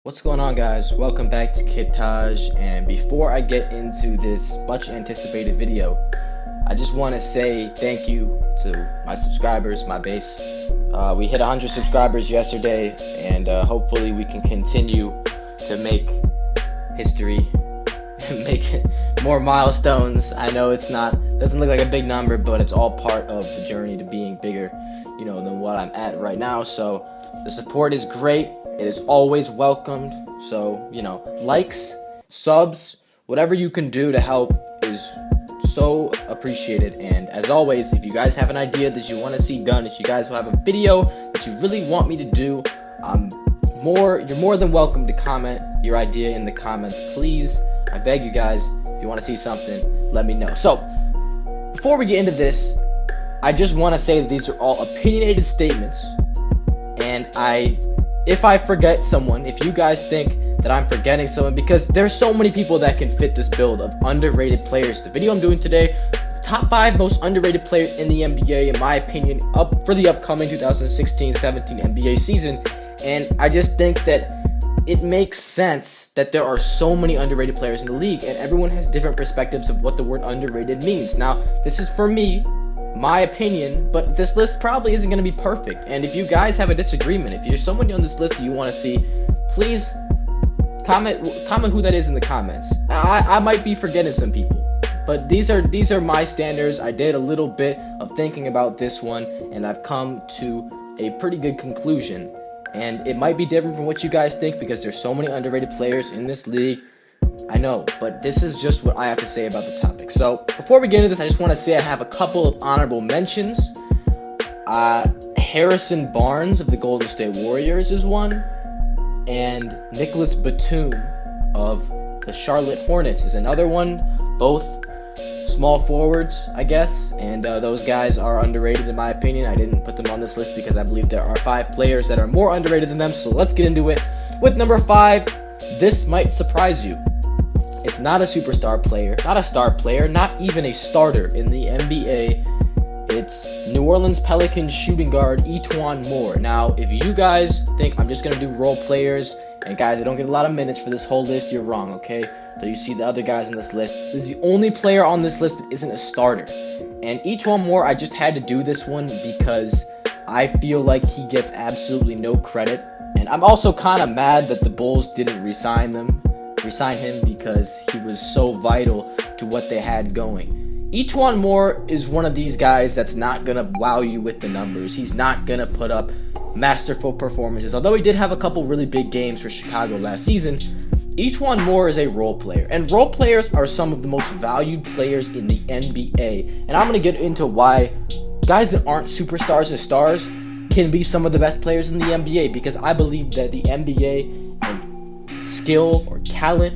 What's going on, guys? Welcome back to Kitaj, and before I get into this much anticipated video, I just want to say thank you to my subscribers, my base. We hit 100 subscribers yesterday, and hopefully we can continue to make history, make more milestones. I know doesn't look like a big number, but it's all part of the journey to being bigger, than what I'm at right now. So the support is great. It is always welcomed. So, likes, subs, whatever you can do to help is so appreciated. And as always, if you guys have an idea that you want to see done, if you guys have a video that you really want me to do, you're more than welcome to comment your idea in the comments. Please, I beg you guys, if you want to see something, let me know. So, before we get into this, I just want to say that these are all opinionated statements, and if I forget someone, if you guys think that I'm forgetting someone, because there's so many people that can fit this build of underrated players. The video I'm doing today, the top 5 most underrated players in the NBA, in my opinion, up for the upcoming 2016-17 NBA season. And I just think that it makes sense that there are so many underrated players in the league, and everyone has different perspectives of what the word underrated means. Now, this is for me, my opinion, but this list probably isn't going to be perfect. And if you guys have a disagreement, if you're someone on this list you want to see, please comment who that is in the comments. I might be forgetting some people, but these are my standards. I did a little bit of thinking about this one, and I've come to a pretty good conclusion. And it might be different from what you guys think, because there's so many underrated players in this league. I know, but this is just what I have to say about the topic. So before we get into this, I just want to say I have a couple of honorable mentions. Harrison Barnes of the Golden State Warriors is one, and Nicholas Batum of the Charlotte Hornets is another one. Both small forwards, I guess, and those guys are underrated in my opinion. I didn't put them on this list because I believe there are 5 players that are more underrated than them. So let's get into it. With number 5, this might surprise you. It's not a superstar player, not a star player, not even a starter in the NBA. It's New Orleans Pelicans shooting guard E'Twaun Moore. Now, if you guys think I'm just going to do role players, and guys, I don't get a lot of minutes for this whole list, you're wrong, okay? So you see the other guys on this list. This is the only player on this list that isn't a starter. And E'Twaun Moore, I just had to do this one because I feel like he gets absolutely no credit. And I'm also kind of mad that the Bulls didn't resign him because he was so vital to what they had going. E'Twaun Moore is one of these guys that's not going to wow you with the numbers. He's not going to put up masterful performances. Although he did have a couple really big games for Chicago last season, E'Twaun Moore is a role player. And role players are some of the most valued players in the NBA. And I'm going to get into why guys that aren't superstars and stars can be some of the best players in the NBA, because I believe that the NBA and skill or talent,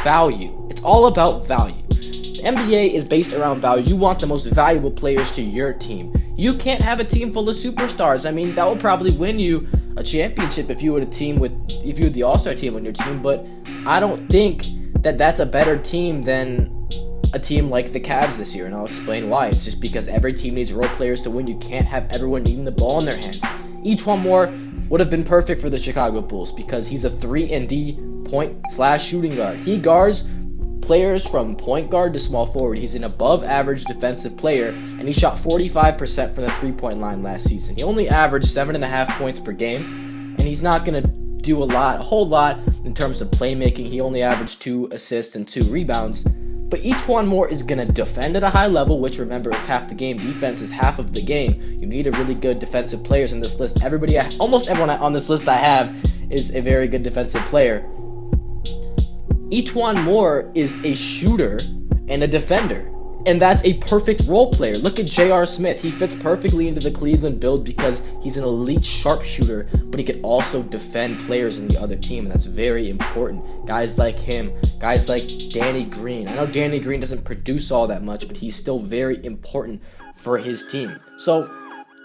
value, it's all about value. The NBA is based around value. You want the most valuable players to your team. You can't have a team full of superstars. I mean, that will probably win you a championship if you had the All-Star team on your team, but I don't think that that's a better team than a team like the Cavs this year, and I'll explain why. It's just because every team needs role players to win. You can't have everyone needing the ball in their hands. E'Twaun Moore would have been perfect for the Chicago Bulls because he's a 3-and-D point/shooting guard. He guards players from point guard to small forward. He's an above average defensive player, and he shot 45% from the 3-point line last season. He only averaged 7.5 points per game, and he's not going to do a whole lot in terms of playmaking. He only averaged 2 assists and 2 rebounds. But E'Twaun Moore is going to defend at a high level, which, remember, it's half the game. Defense is half of the game. You need a really good defensive players in this list. Almost everyone on this list I have is a very good defensive player. E'Twaun Moore is a shooter and a defender, and that's a perfect role player. Look at J.R. Smith. He fits perfectly into the Cleveland build because he's an elite sharpshooter, but he can also defend players in the other team, and that's very important. Guys like him, guys like Danny Green. I know Danny Green doesn't produce all that much, but he's still very important for his team. So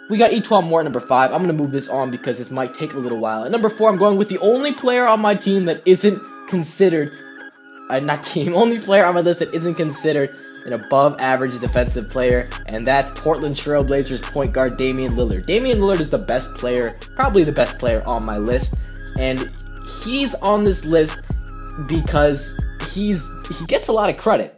we got E'Twaun Moore at number 5. I'm going to move this on because this might take a little while. At number 4, I'm going with the only player on my team that isn't considered only player on my list that isn't considered an above-average defensive player, and that's Portland Trail Blazers point guard Damian Lillard. Damian Lillard is the best player, probably the best player on my list, and he's on this list because he gets a lot of credit.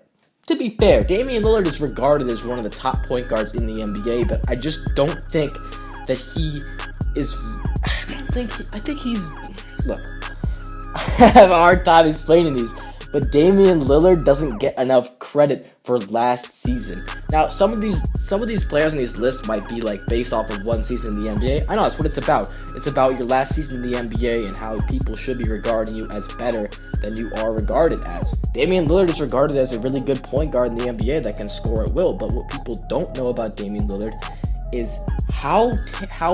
To be fair, Damian Lillard is regarded as one of the top point guards in the NBA, but I just don't think that he is. I think he's. Look, I have a hard time explaining these, but Damian Lillard doesn't get enough credit for last season. Now, some of these players on these lists might be like based off of one season in the NBA. I know that's what it's about. It's about your last season in the NBA and how people should be regarding you as better than you are regarded as. Damian Lillard is regarded as a really good point guard in the NBA that can score at will, but what people don't know about Damian Lillard is how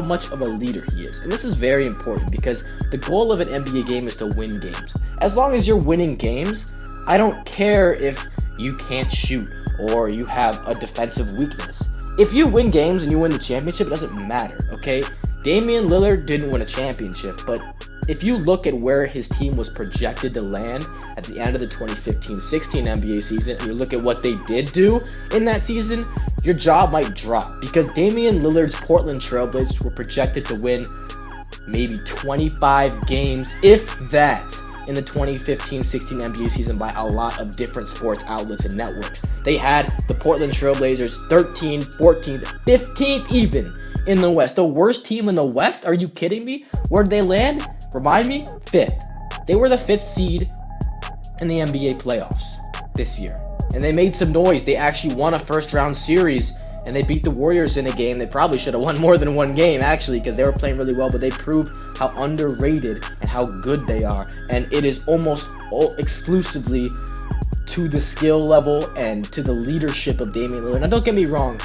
much of a leader he is. And this is very important because the goal of an NBA game is to win games. As long as you're winning games, I don't care if you can't shoot or you have a defensive weakness. If you win games and you win the championship, it doesn't matter, okay? Damian Lillard didn't win a championship, but if you look at where his team was projected to land at the end of the 2015-16 NBA season, and you look at what they did do in that season, your jaw might drop because Damian Lillard's Portland Trailblazers were projected to win maybe 25 games, if that, in the 2015-16 NBA season by a lot of different sports outlets and networks. They had the Portland Trailblazers 13th, 14th, 15th even in the West. The worst team in the West? Are you kidding me? Where did they land? Remind me? 5th. They were the 5th seed in the NBA playoffs this year. And they made some noise. They actually won a first-round series, and they beat the Warriors in a game. They probably should have won more than one game, actually, because they were playing really well, but they proved how underrated and how good they are. And it is almost exclusively to the skill level and to the leadership of Damian Lillard. Now, don't get me wrong.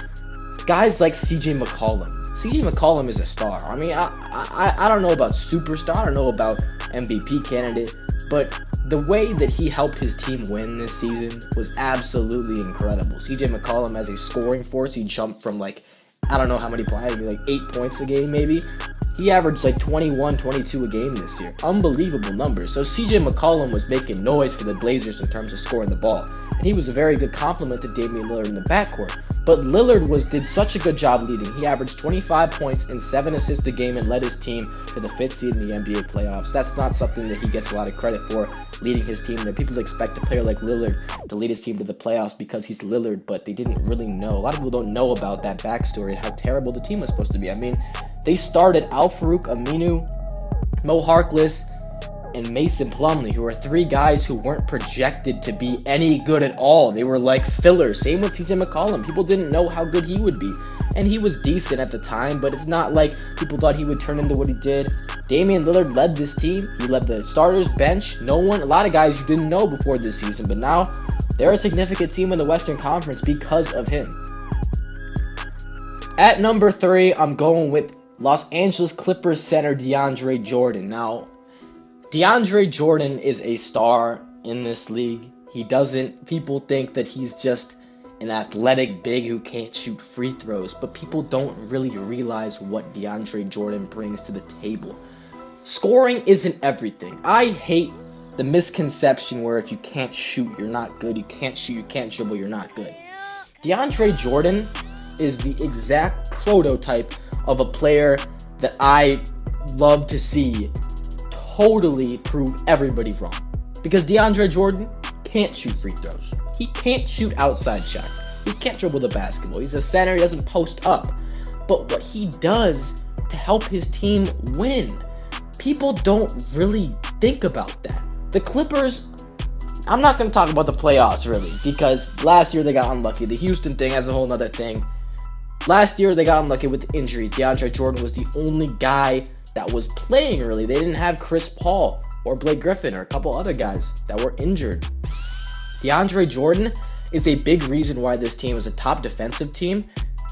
Guys like CJ McCollum. CJ McCollum is a star. I mean, I don't know about superstar. I don't know about MVP candidate. But the way that he helped his team win this season was absolutely incredible. CJ McCollum as a scoring force, he jumped from like, I don't know how many points, like 8 points a game maybe. He averaged like 21, 22 a game this year. Unbelievable numbers. So CJ McCollum was making noise for the Blazers in terms of scoring the ball. And he was a very good compliment to Damian Lillard in the backcourt. But Lillard did such a good job leading. He averaged 25 points and 7 assists a game and led his team to the 5th seed in the NBA playoffs. That's not something that he gets a lot of credit for, leading his team there. People expect a player like Lillard to lead his team to the playoffs because he's Lillard, but they didn't really know. A lot of people don't know about that backstory and how terrible the team was supposed to be. I mean, they started Al-Farouq Aminu, Mo Harkless, and Mason Plumlee, who are 3 guys who weren't projected to be any good at all. They were like fillers. Same with CJ McCollum. People didn't know how good he would be. And he was decent at the time, but it's not like people thought he would turn into what he did. Damian Lillard led this team. He led the starters, bench. A lot of guys you didn't know before this season, but now they're a significant team in the Western Conference because of him. At number 3, I'm going with Los Angeles Clippers center DeAndre Jordan. Now, DeAndre Jordan is a star in this league. People think that he's just an athletic big who can't shoot free throws, but people don't really realize what DeAndre Jordan brings to the table. Scoring isn't everything. I hate the misconception where if you can't shoot, you're not good. You can't shoot, you can't dribble, you're not good. DeAndre Jordan is the exact prototype of a player that I love to see totally prove everybody wrong. Because DeAndre Jordan can't shoot free throws. He can't shoot outside shots. He can't dribble the basketball. He's a center. He doesn't post up. But what he does to help his team win, people don't really think about that. The Clippers, I'm not going to talk about the playoffs really, because last year they got unlucky. The Houston thing has a whole nother thing. Last year they got unlucky with injuries. DeAndre Jordan was the only guy that was playing really. They didn't have Chris Paul or Blake Griffin or a couple other guys that were injured. DeAndre Jordan is a big reason why this team is a top defensive team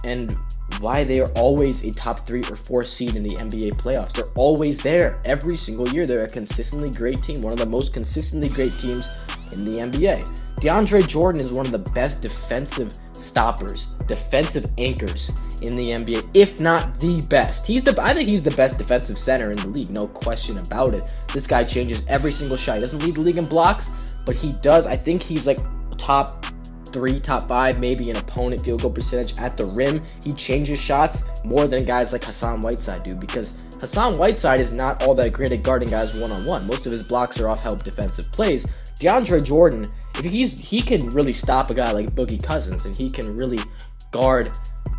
and why they are always a top 3 or 4 seed in the NBA playoffs. They're always there every single year. They're a consistently great team, one of the most consistently great teams in the NBA. DeAndre Jordan is one of the best defensive stoppers, defensive anchors in the NBA, if not the best. I think he's the best defensive center in the league, no question about it. This guy changes every single shot. He doesn't lead the league in blocks, but he does. I think he's like top 3, top 5, maybe in opponent field goal percentage at the rim. He changes shots more than guys like Hassan Whiteside do, because Hassan Whiteside is not all that great at guarding guys one-on-one. Most of his blocks are off help defensive plays. DeAndre Jordan, he can really stop a guy like Boogie Cousins, and he can really guard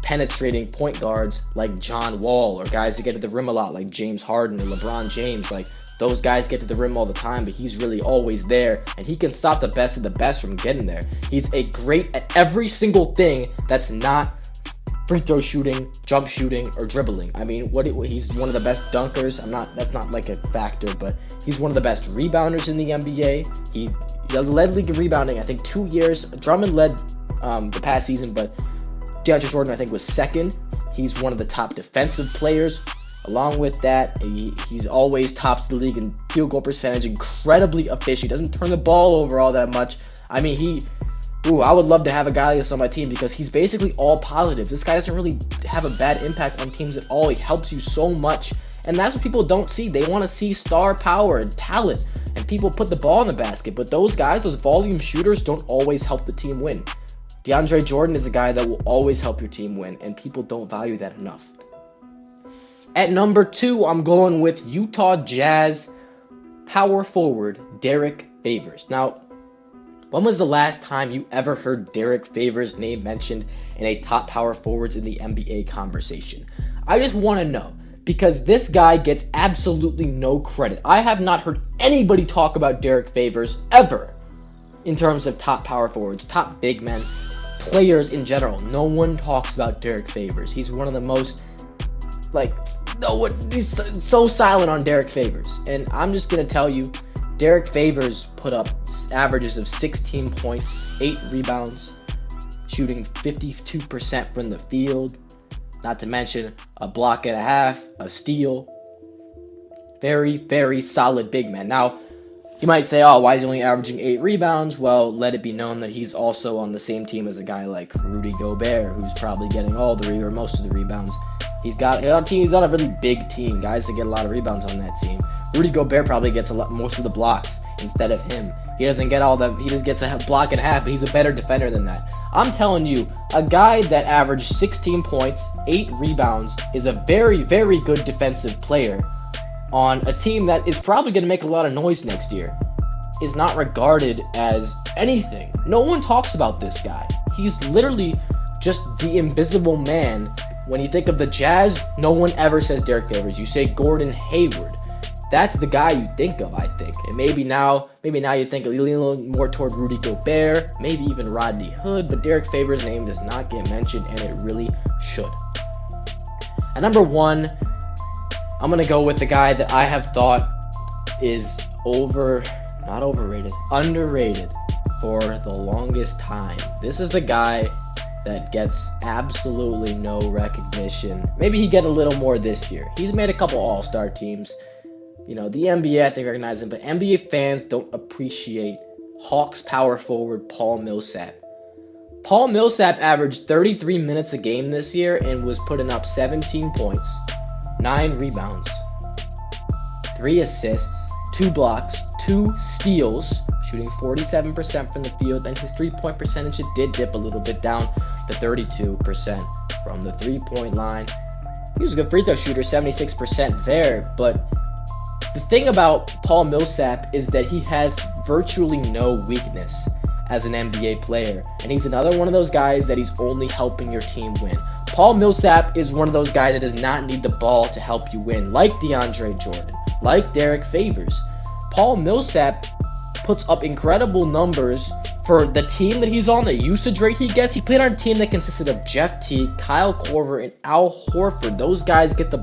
penetrating point guards like John Wall, or guys that get to the rim a lot like James Harden or LeBron James. Like, those guys get to the rim all the time, but he's really always there, and he can stop the best of the best from getting there. He's a great at every single thing that's not free throw shooting, jump shooting, or dribbling. I mean, he's one of the best dunkers. That's not like a factor, but he's one of the best rebounders in the NBA. He led league in rebounding, I think, 2 years. Drummond led the past season, but DeAndre Jordan, I think, was second. He's one of the top defensive players. Along with that, he's always tops the league in field goal percentage, incredibly efficient. He doesn't turn the ball over all that much. I mean, I would love to have a guy like this on my team because he's basically all positives. This guy doesn't really have a bad impact on teams at all. He helps you so much, and that's what people don't see. They want to see star power and talent, and people put the ball in the basket, but those guys, those volume shooters, don't always help the team win. DeAndre Jordan is a guy that will always help your team win, and people don't value that enough. At number 2, I'm going with Utah Jazz power forward Derrick Favors. Now, when was the last time you ever heard Derrick Favors' name mentioned in a top power forwards in the NBA conversation? I just want to know, because this guy gets absolutely no credit. I have not heard anybody talk about Derrick Favors ever in terms of top power forwards, top big men, players in general. No one talks about Derrick Favors. He's one of the most, he's so silent on Derrick Favors. And I'm just going to tell you, Derrick Favors put up averages of 16 points, 8 rebounds, shooting 52% from the field, not to mention a block and a half, a steal. Very, very solid big man. Now, you might say, why is he only averaging 8 rebounds? Well, let it be known that he's also on the same team as a guy like Rudy Gobert, who's probably getting most of the rebounds. He's on a really big team, guys that get a lot of rebounds on that team. Rudy Gobert probably gets most of the blocks instead of him. He doesn't get all that. He just gets a block and a half, but he's a better defender than that. I'm telling you, a guy that averaged 16 points, 8 rebounds, is a very, very good defensive player on a team that is probably going to make a lot of noise next year, is not regarded as anything. No one talks about this guy. He's literally just the invisible man. When you think of the Jazz, no one ever says Derrick Favors. You say Gordon Hayward. That's the guy you think of, I think. And maybe now you think a little more toward Rudy Gobert, maybe even Rodney Hood, but Derrick Favors' name does not get mentioned, and it really should. At number 1, I'm going to go with the guy that I have thought is underrated for the longest time. This is a guy that gets absolutely no recognition. Maybe he get a little more this year. He's made a couple all-star teams. The NBA, I think, recognizes him, but NBA fans don't appreciate Hawks power forward Paul Millsap. Paul Millsap averaged 33 minutes a game this year and was putting up 17 points, 9 rebounds, 3 assists, 2 blocks, 2 steals, shooting 47% from the field, and his three-point percentage did dip a little bit down to 32% from the three-point line. He was a good free throw shooter, 76% there, but the thing about Paul Millsap is that he has virtually no weakness as an NBA player, and he's another one of those guys that he's only helping your team win. Paul Millsap is one of those guys that does not need the ball to help you win, like DeAndre Jordan, like Derrick Favors. Paul Millsap puts up incredible numbers for the team that he's on, the usage rate he gets. He played on a team that consisted of Jeff Teague, Kyle Korver, and Al Horford. Those guys have the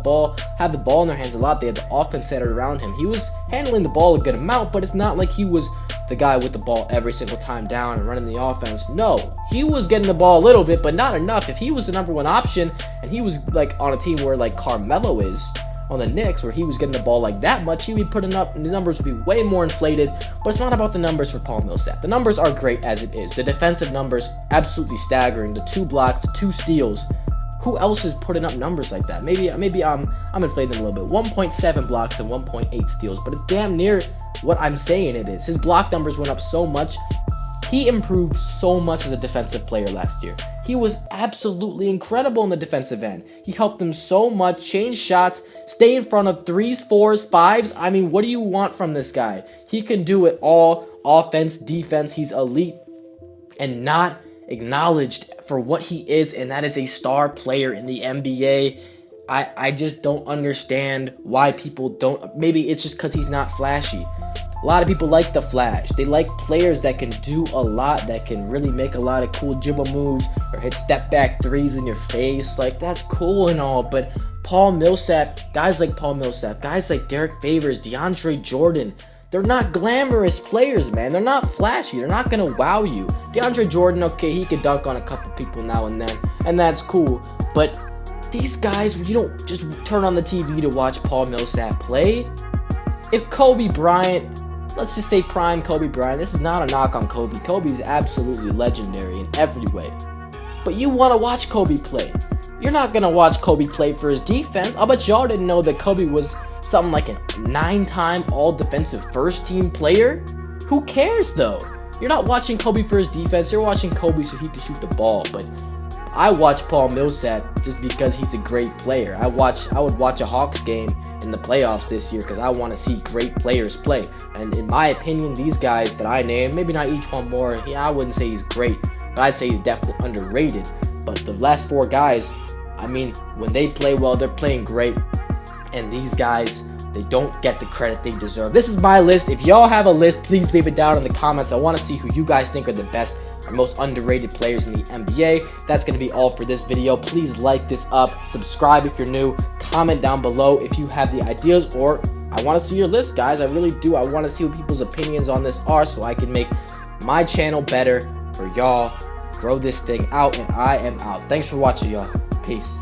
ball in their hands a lot. They have the offense centered around him. He was handling the ball a good amount, but it's not like he was the guy with the ball every single time down and running the offense. No, he was getting the ball a little bit, but not enough. If he was the number 1 option and he was on a team where Carmelo is on the Knicks, where he was getting the ball that much, he would be putting up, and the numbers would be way more inflated. But it's not about the numbers for Paul Millsap. The numbers are great as it is. The defensive numbers, absolutely staggering. The 2 blocks, the 2 steals. Who else is putting up numbers like that? Maybe I'm inflating a little bit. 1.7 blocks and 1.8 steals, but it's damn near what I'm saying it is. His block numbers went up so much. He improved so much as a defensive player last year. He was absolutely incredible in the defensive end. He helped them so much, change shots, stay in front of 3s, 4s, 5s. I mean, what do you want from this guy? He can do it all. Offense, defense, he's elite and not acknowledged for what he is, and that is a star player in the NBA. I just don't understand why people don't. Maybe it's just because he's not flashy. A lot of people like the flash. They like players that can do a lot, that can really make a lot of cool dribble moves or hit step back threes in your face. Like, that's cool and all, but Paul Millsap, guys like Paul Millsap, guys like Derrick Favors, DeAndre Jordan, they're not glamorous players, man. They're not flashy. They're not going to wow you. DeAndre Jordan, okay, he could dunk on a couple people now and then, and that's cool. But these guys, you don't just turn on the TV to watch Paul Millsap play. If Kobe Bryant, let's just say prime Kobe Bryant, this is not a knock on Kobe. Kobe is absolutely legendary in every way. But you want to watch Kobe play. You're not going to watch Kobe play for his defense. I'll bet y'all didn't know that Kobe was something like a 9-time all-defensive first-team player. Who cares, though? You're not watching Kobe for his defense. You're watching Kobe so he can shoot the ball. But I watch Paul Millsap just because he's a great player. I would watch a Hawks game in the playoffs this year because I want to see great players play. And in my opinion, these guys that I named, maybe not each one more, I wouldn't say he's great, but I'd say he's definitely underrated. But the last 4 guys, I mean, when they play well, they're playing great. And these guys, they don't get the credit they deserve. This is my list. If y'all have a list, please leave it down in the comments. I want to see who you guys think are the best or most underrated players in the NBA. That's going to be all for this video. Please like this up, subscribe if you're new, comment down below if you have the ideas, or I want to see your list, guys. I really do. I want to see what people's opinions on this are so I can make my channel better for y'all, grow this thing out, and I am out. Thanks for watching, y'all. Peace.